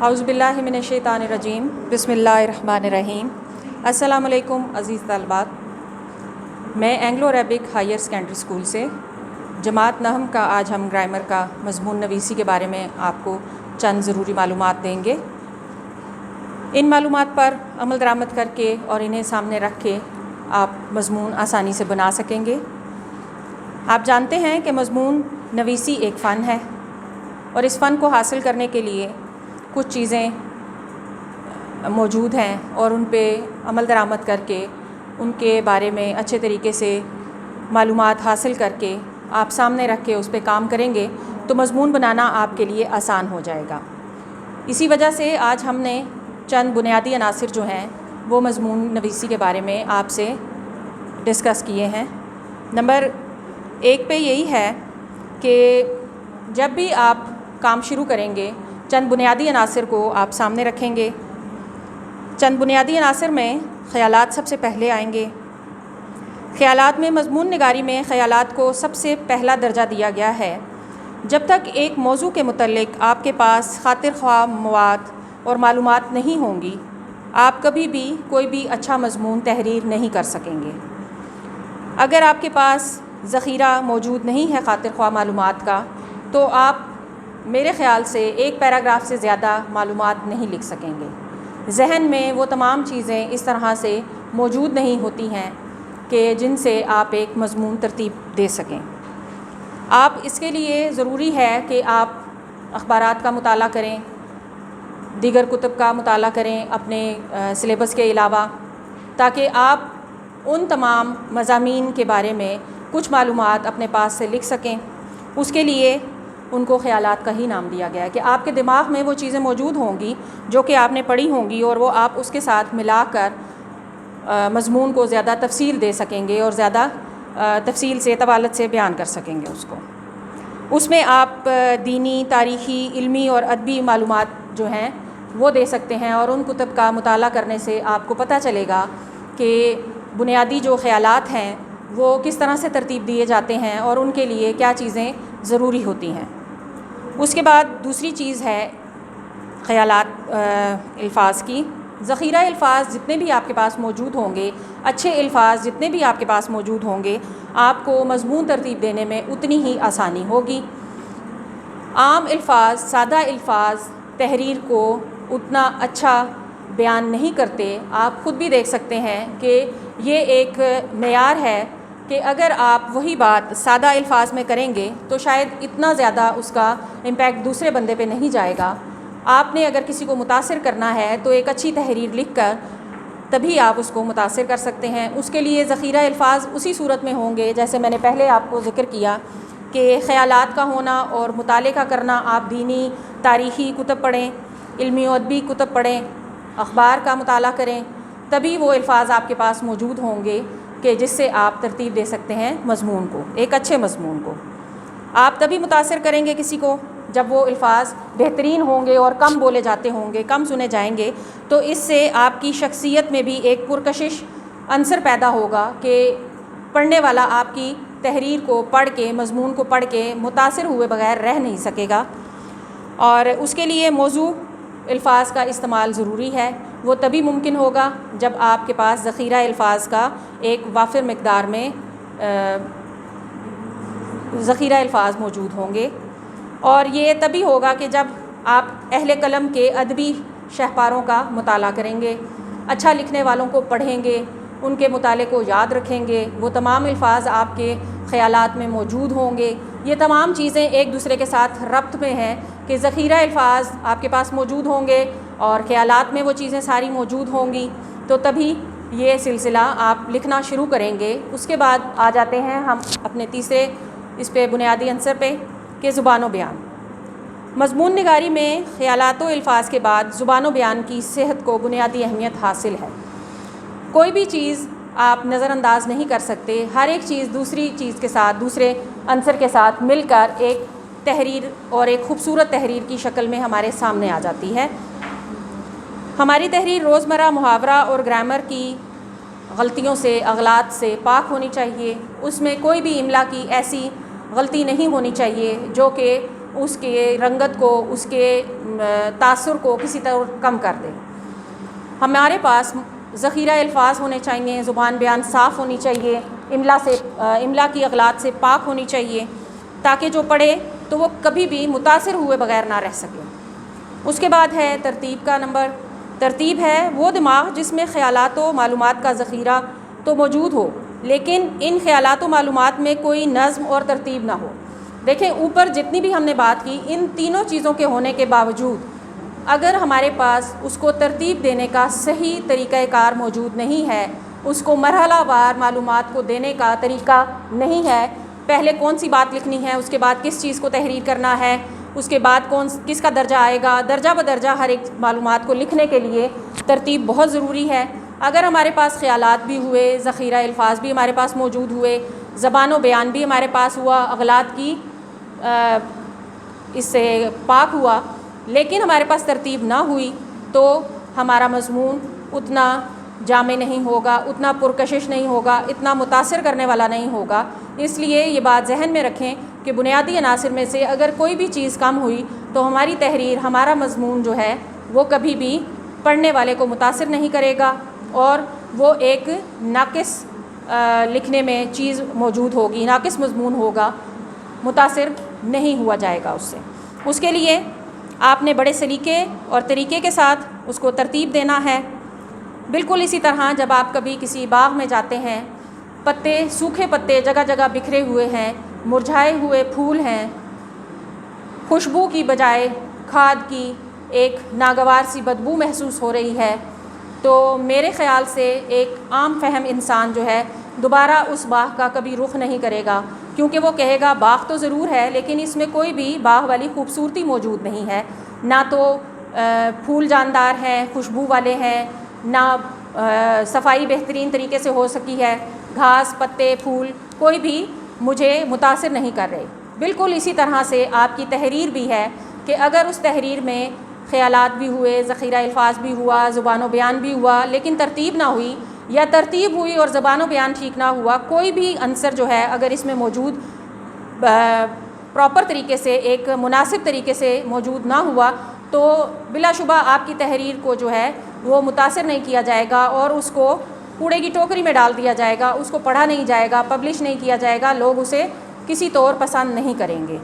اعوذ باللہ من الشیطان الرجیم بسم اللہ الرحمن الرحیم۔ السلام علیکم عزیز طالبات، میں Anglo Arabic higher secondary school سے جماعت نہم کا آج ہم گرامر کا مضمون نویسی کے بارے میں آپ کو چند ضروری معلومات دیں گے۔ ان معلومات پر عمل درآمد کر کے اور انہیں سامنے رکھ کے آپ مضمون آسانی سے بنا سکیں گے۔ آپ جانتے ہیں کہ مضمون نویسی ایک فن ہے اور اس فن کو حاصل کرنے کے لیے کچھ چیزیں موجود ہیں اور ان پہ عمل درآمد کر کے ان کے بارے میں اچھے طریقے سے معلومات حاصل کر کے آپ سامنے رکھ کے اس پہ کام کریں گے تو مضمون بنانا آپ کے لیے آسان ہو جائے گا۔ اسی وجہ سے آج ہم نے چند بنیادی عناصر جو ہیں وہ مضمون نویسی کے بارے میں آپ سے ڈسکس کیے ہیں۔ نمبر 1 پہ یہی ہے کہ جب بھی آپ کام شروع کریں گے چند بنیادی عناصر کو آپ سامنے رکھیں گے۔ چند بنیادی عناصر میں خیالات سب سے پہلے آئیں گے۔ خیالات میں مضمون نگاری میں خیالات کو سب سے پہلا درجہ دیا گیا ہے۔ جب تک ایک موضوع کے متعلق آپ کے پاس خاطر خواہ مواد اور معلومات نہیں ہوں گی، آپ کبھی بھی کوئی بھی اچھا مضمون تحریر نہیں کر سکیں گے۔ اگر آپ کے پاس ذخیرہ موجود نہیں ہے خاطر خواہ معلومات کا تو آپ میرے خیال سے ایک پیراگراف سے زیادہ معلومات نہیں لکھ سکیں گے۔ ذہن میں وہ تمام چیزیں اس طرح سے موجود نہیں ہوتی ہیں کہ جن سے آپ ایک مضمون ترتیب دے سکیں۔ آپ اس کے لیے ضروری ہے کہ آپ اخبارات کا مطالعہ کریں، دیگر کتب کا مطالعہ کریں اپنے سلیبس کے علاوہ، تاکہ آپ ان تمام مضامین کے بارے میں کچھ معلومات اپنے پاس سے لکھ سکیں۔ اس کے لیے ان کو خیالات کا ہی نام دیا گیا ہے کہ آپ کے دماغ میں وہ چیزیں موجود ہوں گی جو کہ آپ نے پڑھی ہوں گی اور وہ آپ اس کے ساتھ ملا کر مضمون کو زیادہ تفصیل دے سکیں گے اور زیادہ تفصیل سے طوالت سے بیان کر سکیں گے اس کو۔ اس میں آپ دینی، تاریخی، علمی اور ادبی معلومات جو ہیں وہ دے سکتے ہیں اور ان کتب کا مطالعہ کرنے سے آپ کو پتہ چلے گا کہ بنیادی جو خیالات ہیں وہ کس طرح سے ترتیب دیے جاتے ہیں اور ان کے لیے کیا چیزیں ضروری ہوتی ہیں۔ اس کے بعد دوسری چیز ہے خیالات الفاظ کی۔ ذخیرہ الفاظ جتنے بھی آپ کے پاس موجود ہوں گے، اچھے الفاظ جتنے بھی آپ کے پاس موجود ہوں گے، آپ کو مضمون ترتیب دینے میں اتنی ہی آسانی ہوگی۔ عام الفاظ، سادہ الفاظ تحریر کو اتنا اچھا بیان نہیں کرتے۔ آپ خود بھی دیکھ سکتے ہیں کہ یہ ایک معیار ہے کہ اگر آپ وہی بات سادہ الفاظ میں کریں گے تو شاید اتنا زیادہ اس کا امپیکٹ دوسرے بندے پہ نہیں جائے گا۔ آپ نے اگر کسی کو متاثر کرنا ہے تو ایک اچھی تحریر لکھ کر تبھی آپ اس کو متاثر کر سکتے ہیں۔ اس کے لیے ذخیرہ الفاظ اسی صورت میں ہوں گے جیسے میں نے پہلے آپ کو ذکر کیا کہ خیالات کا ہونا اور مطالعے کا کرنا۔ آپ دینی، تاریخی کتب پڑھیں، علمی و ادبی کتب پڑھیں، اخبار کا مطالعہ کریں، تبھی وہ الفاظ آپ کے پاس موجود ہوں گے کہ جس سے آپ ترتیب دے سکتے ہیں مضمون کو، ایک اچھے مضمون کو۔ آپ تبھی متاثر کریں گے کسی کو جب وہ الفاظ بہترین ہوں گے اور کم بولے جاتے ہوں گے، کم سنے جائیں گے، تو اس سے آپ کی شخصیت میں بھی ایک پرکشش عنصر پیدا ہوگا کہ پڑھنے والا آپ کی تحریر کو پڑھ کے، مضمون کو پڑھ کے متاثر ہوئے بغیر رہ نہیں سکے گا۔ اور اس کے لیے موضوع الفاظ کا استعمال ضروری ہے۔ وہ تبھی ممکن ہوگا جب آپ کے پاس ذخیرہ الفاظ کا ایک وافر مقدار میں ذخیرہ الفاظ موجود ہوں گے، اور یہ تبھی ہوگا کہ جب آپ اہل قلم کے ادبی شہپاروں کا مطالعہ کریں گے، اچھا لکھنے والوں کو پڑھیں گے، ان کے مطالعے کو یاد رکھیں گے، وہ تمام الفاظ آپ کے خیالات میں موجود ہوں گے۔ یہ تمام چیزیں ایک دوسرے کے ساتھ ربط میں ہیں کہ ذخیرہ الفاظ آپ کے پاس موجود ہوں گے اور خیالات میں وہ چیزیں ساری موجود ہوں گی، تو تبھی یہ سلسلہ آپ لکھنا شروع کریں گے۔ اس کے بعد آ جاتے ہیں ہم اپنے تیسرے اس پہ بنیادی عنصر پہ کہ زبان و بیان۔ مضمون نگاری میں خیالات و الفاظ کے بعد زبان و بیان کی صحت کو بنیادی اہمیت حاصل ہے۔ کوئی بھی چیز آپ نظر انداز نہیں کر سکتے، ہر ایک چیز دوسری چیز کے ساتھ، دوسرے عنصر کے ساتھ مل کر ایک تحریر اور ایک خوبصورت تحریر کی شکل میں ہمارے سامنے آ جاتی ہے۔ ہماری تحریر روزمرہ محاورہ اور گرامر کی غلطیوں سے، اغلاط سے پاک ہونی چاہیے۔ اس میں کوئی بھی املا کی ایسی غلطی نہیں ہونی چاہیے جو کہ اس کے رنگت کو، اس کے تاثر کو کسی طرح کم کر دے۔ ہمارے پاس ذخیرہ الفاظ ہونے چاہیے، زبان بیان صاف ہونی چاہیے، املا کی اغلاط سے پاک ہونی چاہیے، تاکہ جو پڑھے تو وہ کبھی بھی متاثر ہوئے بغیر نہ رہ سکے۔ اس کے بعد ہے ترتیب کا نمبر۔ ترتیب ہے وہ دماغ جس میں خیالات و معلومات کا ذخیرہ تو موجود ہو، لیکن ان خیالات و معلومات میں کوئی نظم اور ترتیب نہ ہو۔ دیکھیں اوپر جتنی بھی ہم نے بات کی، ان تینوں چیزوں کے ہونے کے باوجود اگر ہمارے پاس اس کو ترتیب دینے کا صحیح طریقہ کار موجود نہیں ہے، اس کو مرحلہ وار معلومات کو دینے کا طریقہ نہیں ہے، پہلے کون سی بات لکھنی ہے، اس کے بعد کس چیز کو تحریر کرنا ہے، اس کے بعد کس کا درجہ آئے گا، درجہ بدرجہ ہر ایک معلومات کو لکھنے کے لیے ترتیب بہت ضروری ہے۔ اگر ہمارے پاس خیالات بھی ہوئے، ذخیرہ الفاظ بھی ہمارے پاس موجود ہوئے، زبان و بیان بھی ہمارے پاس ہوا، اغلاط کی اس سے پاک ہوا، لیکن ہمارے پاس ترتیب نہ ہوئی تو ہمارا مضمون اتنا جامع نہیں ہوگا، اتنا پرکشش نہیں ہوگا، اتنا متاثر کرنے والا نہیں ہوگا۔ اس لیے یہ بات ذہن میں رکھیں کہ بنیادی عناصر میں سے اگر کوئی بھی چیز کم ہوئی تو ہماری تحریر، ہمارا مضمون جو ہے وہ کبھی بھی پڑھنے والے کو متاثر نہیں کرے گا، اور وہ ایک ناقص لکھنے میں چیز موجود ہوگی، ناقص مضمون ہوگا، متاثر نہیں ہوا جائے گا اس سے۔ اس کے لیے آپ نے بڑے سلیقے اور طریقے کے ساتھ اس کو ترتیب دینا ہے۔ بالکل اسی طرح جب آپ کبھی کسی باغ میں جاتے ہیں، پتے، سوکھے پتے جگہ جگہ بکھرے ہوئے ہیں، مرجھائے ہوئے پھول ہیں، خوشبو کی بجائے کھاد کی ایک ناگوار سی بدبو محسوس ہو رہی ہے، تو میرے خیال سے ایک عام فہم انسان جو ہے دوبارہ اس باغ کا کبھی رخ نہیں کرے گا، کیونکہ وہ کہے گا باغ تو ضرور ہے لیکن اس میں کوئی بھی باغ والی خوبصورتی موجود نہیں ہے، نہ تو پھول جاندار ہیں، خوشبو والے ہیں، نہ صفائی بہترین طریقے سے ہو سکی ہے، گھاس، پتے، پھول کوئی بھی مجھے متاثر نہیں کر رہے۔ بالکل اسی طرح سے آپ کی تحریر بھی ہے کہ اگر اس تحریر میں خیالات بھی ہوئے، ذخیرہ الفاظ بھی ہوا، زبان و بیان بھی ہوا، لیکن ترتیب نہ ہوئی، یا ترتیب ہوئی اور زبان و بیان ٹھیک نہ ہوا، کوئی بھی عنصر جو ہے اگر اس میں موجود پراپر طریقے سے، ایک مناسب طریقے سے موجود نہ ہوا، تو بلا شبہ آپ کی تحریر کو جو ہے وہ متاثر نہیں کیا جائے گا، اور اس کو کوڑے کی ٹوکری میں ڈال دیا جائے گا، اس کو پڑھا نہیں جائے گا، پبلش نہیں کیا جائے گا، لوگ اسے کسی طور پسند نہیں کریں گے۔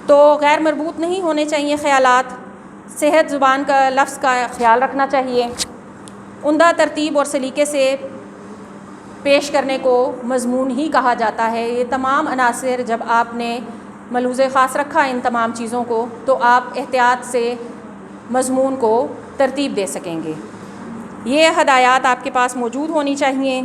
تو غیر مربوط نہیں ہونے چاہیے خیالات، صحت زبان کا، لفظ کا خیال رکھنا چاہیے، عمدہ ترتیب اور سلیقے سے پیش کرنے کو مضمون ہی کہا جاتا ہے۔ یہ تمام عناصر جب آپ نے ملحوظ خاص رکھا ان تمام چیزوں کو، تو آپ احتیاط سے مضمون کو ترتیب دے سکیں گے۔ یہ ہدایات آپ کے پاس موجود ہونی چاہیے۔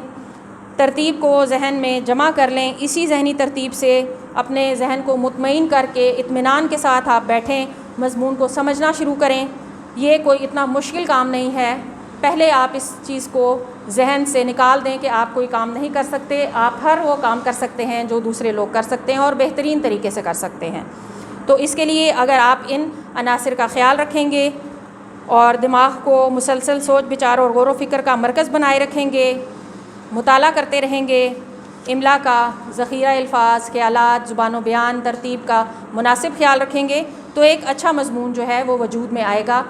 ترتیب کو ذہن میں جمع کر لیں، اسی ذہنی ترتیب سے اپنے ذہن کو مطمئن کر کے اطمینان کے ساتھ آپ بیٹھیں، مضمون کو سمجھنا شروع کریں۔ یہ کوئی اتنا مشکل کام نہیں ہے، پہلے آپ اس چیز کو ذہن سے نکال دیں کہ آپ کوئی کام نہیں کر سکتے، آپ ہر وہ کام کر سکتے ہیں جو دوسرے لوگ کر سکتے ہیں اور بہترین طریقے سے کر سکتے ہیں۔ تو اس کے لیے اگر آپ ان عناصر کا خیال رکھیں گے اور دماغ کو مسلسل سوچ بچار اور غور و فکر کا مرکز بنائے رکھیں گے، مطالعہ کرتے رہیں گے، املا کا، ذخیرہ الفاظ، خیالات، زبان و بیان، ترتیب کا مناسب خیال رکھیں گے، تو ایک اچھا مضمون جو ہے وہ وجود میں آئے گا۔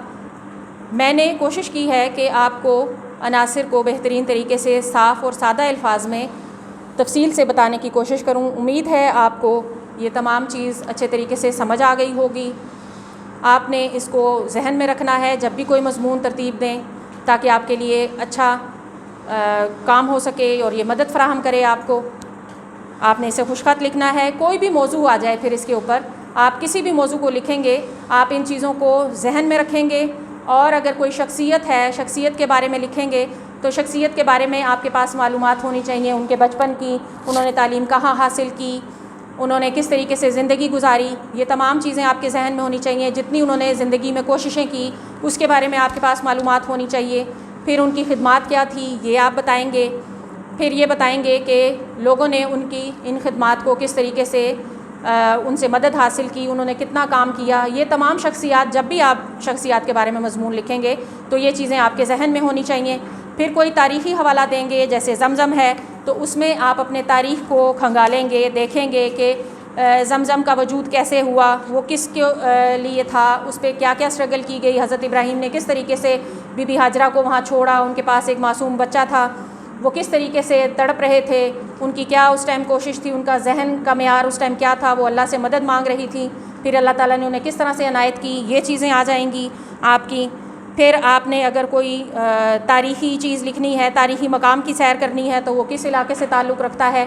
میں نے کوشش کی ہے کہ آپ کو عناصر کو بہترین طریقے سے صاف اور سادہ الفاظ میں تفصیل سے بتانے کی کوشش کروں۔ امید ہے آپ کو یہ تمام چیز اچھے طریقے سے سمجھ آ گئی ہوگی۔ آپ نے اس کو ذہن میں رکھنا ہے جب بھی کوئی مضمون ترتیب دیں، تاکہ آپ کے لیے اچھا کام ہو سکے اور یہ مدد فراہم کرے آپ کو۔ آپ نے اسے خوش خط لکھنا ہے، کوئی بھی موضوع آ جائے پھر اس کے اوپر آپ کسی بھی موضوع کو لکھیں گے، آپ ان چیزوں کو ذہن میں رکھیں گے، اور اگر کوئی شخصیت ہے، شخصیت کے بارے میں لکھیں گے تو شخصیت کے بارے میں آپ کے پاس معلومات ہونی چاہیے، ان کے بچپن کی، انہوں نے تعلیم کہاں حاصل کی، انہوں نے کس طریقے سے زندگی گزاری، یہ تمام چیزیں آپ کے ذہن میں ہونی چاہیے۔ جتنی انہوں نے زندگی میں کوششیں کی اس کے بارے میں آپ کے پاس معلومات ہونی چاہیے۔ پھر ان کی خدمات کیا تھی یہ آپ بتائیں گے، پھر یہ بتائیں گے کہ لوگوں نے ان کی ان خدمات کو کس طریقے سے ان سے مدد حاصل کی، انہوں نے کتنا کام کیا۔ یہ تمام شخصیات، جب بھی آپ شخصیات کے بارے میں مضمون لکھیں گے تو یہ چیزیں آپ کے ذہن میں ہونی چاہیے۔ پھر کوئی تاریخی حوالہ دیں گے، جیسے زمزم ہے، تو اس میں آپ اپنے تاریخ کو کھنگالیں گے، دیکھیں گے کہ زمزم کا وجود کیسے ہوا، وہ کس کے لیے تھا، اس پہ کیا کیا اسٹرگل کی گئی، حضرت ابراہیم نے کس طریقے سے بی بی ہاجرہ کو وہاں چھوڑا، ان کے پاس ایک معصوم بچہ تھا، وہ کس طریقے سے تڑپ رہے تھے، ان کی کیا اس ٹائم کوشش تھی، ان کا ذہن کا معیار اس ٹائم کیا تھا، وہ اللہ سے مدد مانگ رہی تھی، پھر اللہ تعالیٰ نے انہیں کس طرح سے عنایت کی، یہ چیزیں آ جائیں گی آپ کی۔ پھر آپ نے اگر کوئی تاریخی چیز لکھنی ہے، تاریخی مقام کی سیر کرنی ہے، تو وہ کس علاقے سے تعلق رکھتا ہے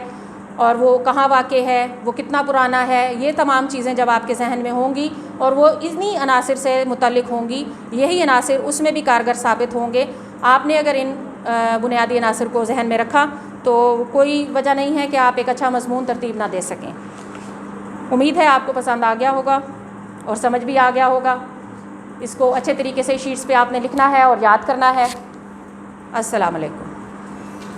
اور وہ کہاں واقع ہے، وہ کتنا پرانا ہے، یہ تمام چیزیں جب آپ کے ذہن میں ہوں گی اور وہ انہی عناصر سے متعلق ہوں گی، یہی عناصر اس میں بھی کارگر ثابت ہوں گے۔ آپ نے اگر ان بنیادی عناصر کو ذہن میں رکھا تو کوئی وجہ نہیں ہے کہ آپ ایک اچھا مضمون ترتیب نہ دے سکیں۔ امید ہے آپ کو پسند آ گیا ہوگا اور سمجھ بھی آ گیا ہوگا۔ اس کو اچھے طریقے سے شیٹس پہ آپ نے لکھنا ہے اور یاد کرنا ہے۔ السلام علیکم۔